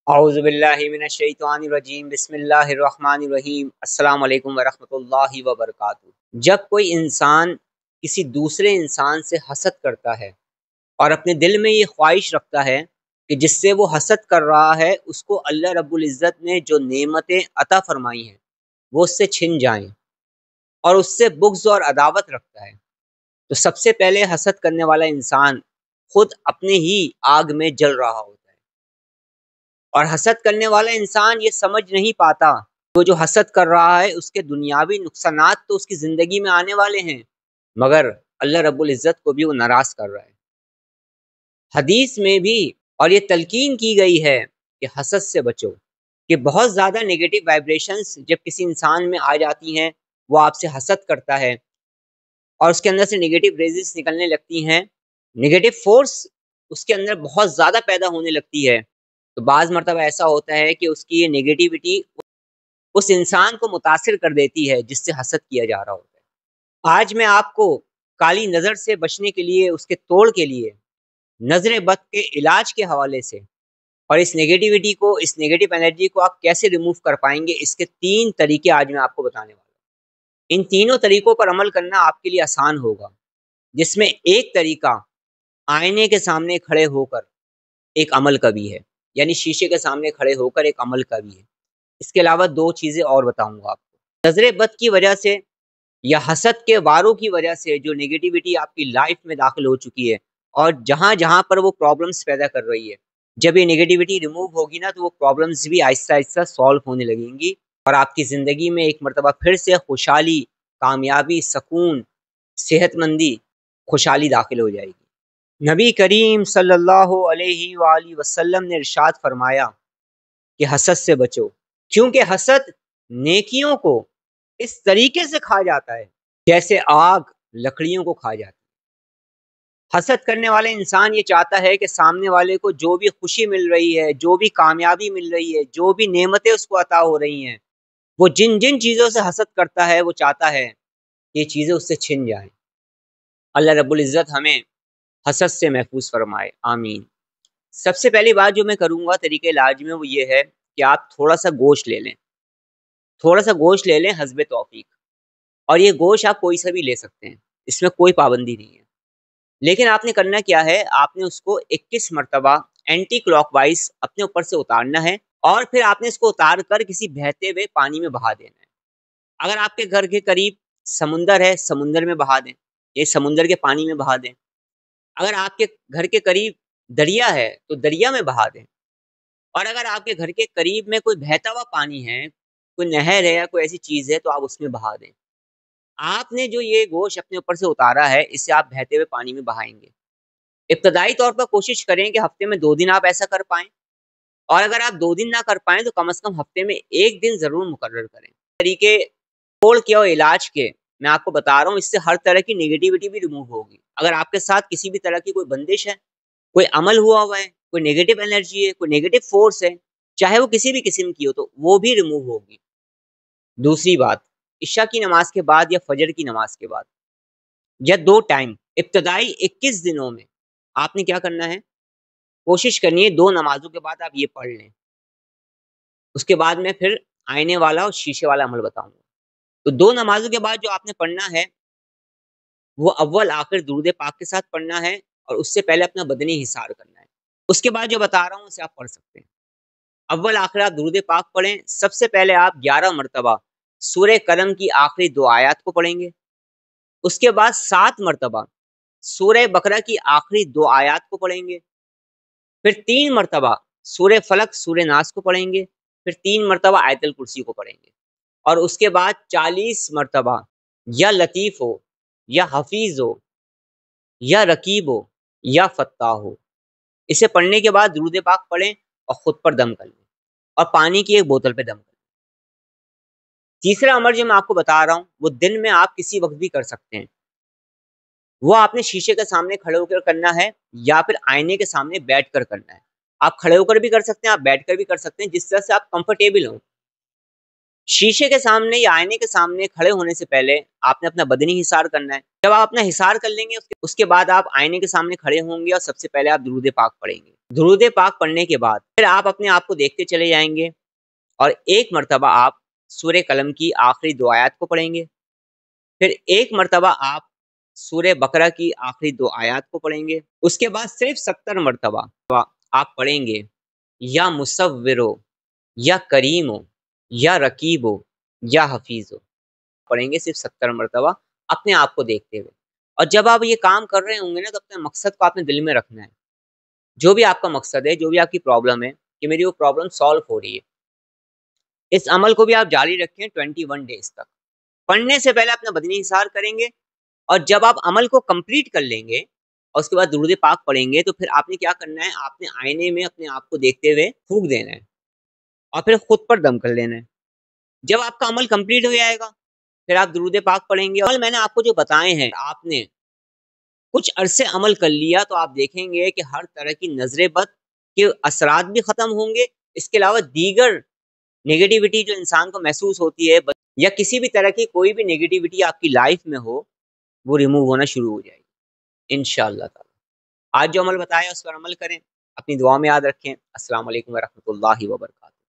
अऊज़ुबिल्लाहि मिनश्शैतानिर्रजीम बिस्मिल्लाहिर्रहमानिर्रहीम अस्सलामु अलैकुम वरहमतुल्लाहि वबरकातुहू। जब कोई इंसान किसी दूसरे इंसान से हसद करता है और अपने दिल में ये ख्वाहिश रखता है कि जिससे वो हसद कर रहा है उसको अल्लाह रब्बुल इज़्ज़त ने जो नेमतें अता फरमाई हैं वो उससे छिन जाएं, और उससे बुग़्ज़ और अदावत रखता है, तो सबसे पहले हसद करने वाला इंसान खुद अपने ही आग में जल रहा होता है। और हसद करने वाला इंसान ये समझ नहीं पाता तो जो हसद कर रहा है उसके दुनियावी नुकसानात तो उसकी ज़िंदगी में आने वाले हैं, मगर अल्लाह रब्बुल इज़्ज़त को भी वो नाराज़ कर रहा है। हदीस में भी और ये तलकीन की गई है कि हसद से बचो, कि बहुत ज़्यादा नेगेटिव वाइब्रेशंस जब किसी इंसान में आ जाती हैं, वो आपसे हसद करता है और उसके अंदर से नेगेटिव रेज़ेस निकलने लगती हैं, नेगेटिव फोर्स उसके अंदर बहुत ज़्यादा पैदा होने लगती है, तो बाज़ मर्तबा ऐसा होता है कि उसकी ये नेगेटिविटी उस इंसान को मुतासिर कर देती है जिससे हसद किया जा रहा होता है। आज मैं आपको काली नज़र से बचने के लिए, उसके तोड़ के लिए, नज़र बद के इलाज के हवाले से और इस नेगेटिविटी को, इस नेगेटिव एनर्जी को आप कैसे रिमूव कर पाएंगे, इसके 3 तरीके आज मैं आपको बताने वाला हूँ। इन तीनों तरीकों पर अमल करना आपके लिए आसान होगा, जिसमें एक तरीका आईने के सामने खड़े होकर एक अमल का भी है, यानी शीशे के सामने खड़े होकर एक अमल का भी है। इसके अलावा 2 चीज़ें और बताऊंगा आपको। नज़र बद की वजह से या हसद के वारों की वजह से जो नेगेटिविटी आपकी लाइफ में दाखिल हो चुकी है और जहाँ-जहाँ पर वो प्रॉब्लम्स पैदा कर रही है, जब ये नेगेटिविटी रिमूव होगी ना, तो वो प्रॉब्लम्स भी आहिस्ता-आहिस्ता सॉल्व होने लगेंगी और आपकी ज़िंदगी में एक मर्तबा फिर से खुशहाली, कामयाबी, सकून, सेहतमंदी, खुशहाली दाखिल हो जाएगी। नबी करीम सल्लल्लाहु अलैहि वालैहि वसल्लम ने इरशाद फरमाया कि हसद से बचो, क्योंकि हसद नेकियों को इस तरीके से खा जाता है जैसे आग लकड़ियों को खा जाती है। हसद करने वाला इंसान ये चाहता है कि सामने वाले को जो भी खुशी मिल रही है, जो भी कामयाबी मिल रही है, जो भी नेमतें उसको अता हो रही हैं, वो जिन जिन चीज़ों से हसद करता है वो चाहता है कि ये चीज़ें उससे छिन जाएं। अल्लाह रब्बुल इज़्ज़त हमें हसद से महफूज फरमाए, आमीन। सबसे पहली बात जो मैं करूँगा तरीके इलाज में, वो ये है कि आप थोड़ा सा गोश्त ले लें, थोड़ा सा गोश्त ले लें हस्बे तौफीक, और ये गोश्त आप कोई सा भी ले सकते हैं, इसमें कोई पाबंदी नहीं है। लेकिन आपने करना क्या है, आपने उसको 21 मरतबा एंटी क्लॉकवाइज अपने ऊपर से उतारना है और फिर आपने इसको उतार कर किसी बहते हुए पानी में बहा देना है। अगर आपके घर के करीब समुंदर है, समुंदर में बहा दें, ये समुंदर के पानी में बहा दें। अगर आपके घर के करीब दरिया है तो दरिया में बहा दें, और अगर आपके घर के करीब में कोई बहता हुआ पानी है, कोई नहर है या कोई ऐसी चीज़ है, तो आप उसमें बहा दें। आपने जो ये गोश्त अपने ऊपर से उतारा है, इसे आप बहते हुए पानी में बहाएँगे। इब्तदाई तौर पर कोशिश करें कि हफ्ते में 2 दिन आप ऐसा कर पाएँ, और अगर आप 2 दिन ना कर पाएँ तो कम से कम हफ्ते में 1 दिन ज़रूर मुकर्रर करें। तरीके तोड़ के और इलाज के मैं आपको बता रहा हूँ, इससे हर तरह की नेगेटिविटी भी रिमूव होगी। अगर आपके साथ किसी भी तरह की कोई बंदिश है, कोई अमल हुआ है, कोई नेगेटिव एनर्जी है, कोई नेगेटिव फ़ोर्स है, चाहे वो किसी भी किस्म की हो, तो वो भी रिमूव होगी। दूसरी बात, इशा की नमाज़ के बाद या फजर की नमाज़ के बाद या 2 टाइम इब्तदाई 21 दिनों में आपने क्या करना है, कोशिश करनी है 2 नमाज़ों के बाद आप ये पढ़ लें। उसके बाद मैं फिर आईने वाला और शीशे वाला अमल बताऊँगा। तो 2 नमाज़ों के बाद जो आपने पढ़ना है, वो अव्वल आखिर दुरूद पाक के साथ पढ़ना है और उससे पहले अपना बदनी हिसार करना है। उसके बाद जो बता रहा हूँ उसे आप पढ़ सकते हैं। अव्वल आखिर आप दुरूद पाक पढ़ें। सबसे पहले आप 11 मरतबा सूरह कलम की आखिरी 2 आयत को पढ़ेंगे। उसके बाद 7 मरतबा सूरह बकरा की आखिरी 2 आयत को पढ़ेंगे। फिर 3 मरतबा सूरह फलक, सूरह नास को पढ़ेंगे। फिर 3 मरतबा आयतुल कुर्सी को पढ़ेंगे और उसके बाद 40 मरतबा या लतीफ़ हो, या हफ़ीज़ हो, या रकीब हो, या फ़त्ताह हो, इसे पढ़ने के बाद दुरूद पाक पढ़ें और खुद पर दम कर लें और पानी की एक बोतल पे दम कर लें। तीसरा अमल जो मैं आपको बता रहा हूँ, वो दिन में आप किसी वक़्त भी कर सकते हैं। वो आपने शीशे के सामने खड़े होकर करना है या फिर आईने के सामने बैठकर करना है। आप खड़े होकर भी कर सकते हैं, आप बैठकर भी कर सकते हैं, जिस तरह से आप कंफर्टेबल हों। शीशे के सामने या आईने के सामने खड़े होने से पहले आपने अपना बदनी हिसार करना है। जब आप अपना हिसार कर लेंगे, उसके बाद आप आईने के सामने खड़े होंगे और सबसे पहले आप दुरूद पाक पढ़ेंगे। درود پاک پڑھنے کے بعد پھر آپ اپنے آپ کو دیکھتے چلے جائیں گے اور ایک مرتبہ آپ سورہ قلم کی آخری 2 آیات کو پڑھیں گے، پھر ایک مرتبہ آپ سورہ بقرہ کی آخری 2 آیات کو پڑھیں گے، اس کے بعد صرف 70 مرتبہ آپ پڑھیں گے یا مصورو یا کریمو یا رقیبو یا حفیظو، پڑھیں گے صرف 70 مرتبہ اپنے آپ کو دیکھتے ہوئے۔ اور جب آپ یہ کام کر رہے ہوں گے نا تو اپنے مقصد کو آپ نے دل میں رکھنا ہے، جو بھی آپ کا مقصد ہے، جو بھی آپ کی پرابلم ہے کہ میری وہ پرابلم سالو ہو رہی ہے، اس عمل کو بھی آپ جاری رکھیں 21 ڈیز تک۔ پڑھنے سے پہلے اپنا بدنی حصار کریں گے اور جب آپ عمل کو کمپلیٹ کر لیں گے اور اس کے بعد درود پاک پڑھیں گے تو پھر آپ نے کیا کرنا ہے، آپ نے آئینے میں اپنے آپ کو دیکھتے ہوئے پھونک دینا ہے اور پھر خود پر دم کر لینا ہے۔ جب آپ کا عمل کمپلیٹ ہو جائے گا پھر آپ درود پاک پڑھیں گے۔ عمل میں نے آپ کو جو بتائے ہیں، آپ نے کچھ عرصے عمل کر لیا تو آپ دیکھیں گے کہ ہر طرح کی نظر بد کے اثرات بھی ختم ہوں گے، اس کے علاوہ دیگر نیگیٹیوٹی جو انسان کو محسوس ہوتی ہے یا کسی بھی طرح کی کوئی بھی نیگیٹیوٹی آپ کی لائف میں ہو وہ ریموو ہونا شروع ہو جائے گی انشاءاللہ تعالی۔ آج جو عمل بتایا اس پر عمل کریں، اپنی دعا میں یاد رکھیں۔ السلام علیکم ورحمۃ اللہ وبرکاتہ۔